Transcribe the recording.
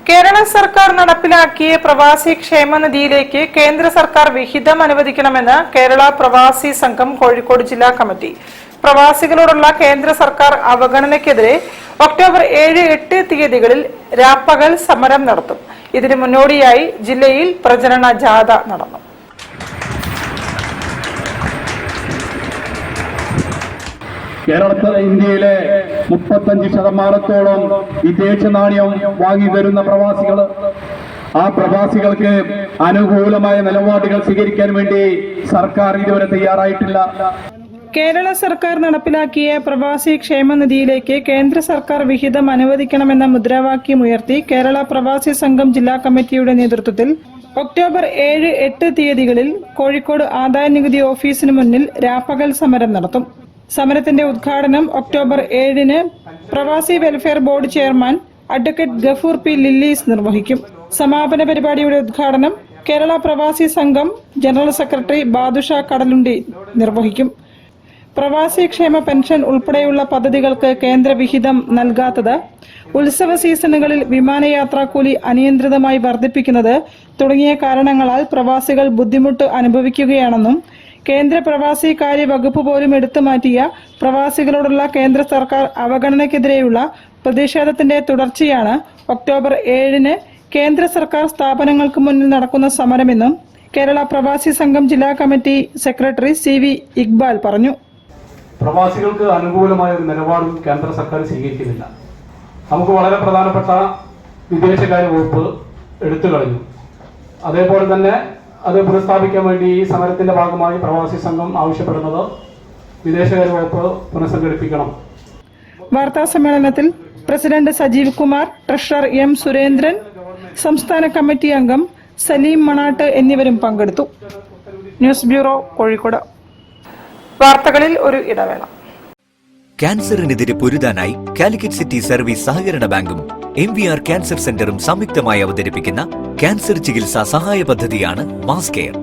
കേരള സർക്കാർ നടപ്പിലാക്കിയ പ്രവാസി ക്ഷേമനിധിയിലേക്ക് കേന്ദ്ര സർക്കാർ വിഹിതം അനുവദിക്കണമെന്ന് കേരള പ്രവാസി സംഘം കോഴിക്കോട് ജില്ലാ കമ്മിറ്റി. പ്രവാസികളോടുള്ള കേന്ദ്ര സർക്കാർ അവഗണനയ്ക്കെതിരെ ഒക്ടോബർ 7-8 തീയതികളിൽ രാപ്പകൽ സമരം നടത്തും. ഇതിനു മുന്നോടിയായി ജില്ലയിൽ പ്രചരണ ജാഥ നടന്നു. ഇന്ത്യയിലെ 35% വിദേശ നാണ്യം വാങ്ങി വരുന്ന പ്രവാസികൾ, ആ പ്രവാസികൾക്ക് അനുകൂലമായ നിലപാടുകൾ സ്വീകരിക്കാൻ വേണ്ടി സർക്കാർ ഇതുവരെ തയ്യാറായിട്ടില്ല. കേരള സർക്കാർ നടപ്പിലാക്കിയ പ്രവാസി ക്ഷേമനിധിയിലേക്ക് കേന്ദ്ര സർക്കാർ വിഹിതം അനുവദിക്കണമെന്ന മുദ്രാവാക്യമുയർത്തി കേരള പ്രവാസി സംഘം ജില്ലാ കമ്മിറ്റിയുടെ നേതൃത്വത്തിൽ ഒക്ടോബർ 7-8 തീയതികളിൽ കോഴിക്കോട് ആദായനികുതി ഓഫീസിന് മുന്നിൽ രാപ്പകൽ സമരം നടത്തും. സമരത്തിന്റെ ഉദ്ഘാടനം ഒക്ടോബർ 7-ന് പ്രവാസി welfare board chairman advocate Gafoor P lilies നിർവഹിക്കും. സമാപന പരിപാടിയുടെ ഉദ്ഘാടനം കേരള പ്രവാസി സംഘം ജനറൽ സെക്രട്ടറി ബാദുഷ കടലുണ്ടി നിർവഹിക്കും. പ്രവാസി ക്ഷേമ പെൻഷൻ ഉൾപ്പെടെയുള്ള പദ്ധതികൾക്ക് കേന്ദ്ര വിഹിതം നൽകാത്തത്, ഉത്സവ സീസണുകളിൽ വിമാനയാത്രാക്കൂലി അനിയന്ത്രിതമായി വർദ്ധിപ്പിക്കുന്നത് തുടങ്ങിയ കാരണങ്ങളാൽ പ്രവാസികൾ ബുദ്ധിമുട്ട് അനുഭവിക്കുകയാണെന്നും കേന്ദ്ര പ്രവാസി കാര്യ വകുപ്പ് പോലും എടുത്തുമാറ്റിയ പ്രവാസികളോടുള്ള കേന്ദ്ര സർക്കാർ അവഗണനയ്ക്കെതിരെയുള്ള പ്രതിഷേധത്തിന്റെ തുടർച്ചയാണ് ഒക്ടോബർ 7-ന് കേന്ദ്ര സർക്കാർ സ്ഥാപനങ്ങൾക്ക് മുന്നിൽ നടക്കുന്ന സമരമെന്നും കേരള പ്രവാസി സംഘം ജില്ലാ കമ്മിറ്റി സെക്രട്ടറി CV ഇക്ബാൽ പറഞ്ഞു. പ്രവാസികൾക്ക് അനുകൂലമായ ഒരു നിലപാടും കേന്ദ്ര സർക്കാർ സ്വീകരിക്കുന്നില്ല. നമുക്ക് വളരെ പ്രധാനപ്പെട്ട വിദേശകാര്യ വകുപ്പ് എടുത്തു കളഞ്ഞു. അതേപോലെ തന്നെ അത് പുനഃസ്ഥാപിക്കാൻ വേണ്ടി ഈ സമരത്തിന്റെ ഭാഗമായി പ്രവാസി സംഘം ആവശ്യപ്പെടുന്നത് വിദേശകാര്യ വകുപ്പ് പുനഃസംഘടിപ്പിക്കണം. വാർത്താ സമ്മേളനത്തിൽ president Sajeev Kumar, treasurer M Surendran, സംസ്ഥാന കമ്മിറ്റി അംഗം സലീം മണാട്ട് എന്നിവരും പങ്കെടുത്തു. News bureau, Kozhikode. വാർത്തകളിൽ ഒരു ഇടവേള. ക്യാൻസറിനെതിരെ പൊരുതാനായി കാലിക്കറ്റ് സിറ്റി സർവീസ് സഹകരണ ബാങ്കും MVR ക്യാൻസർ സെന്ററും സംയുക്തമായി അവതരിപ്പിക്കുന്ന ക്യാൻസർ ചികിത്സാ സഹായ പദ്ധതിയാണ് മാസ് കെയർ.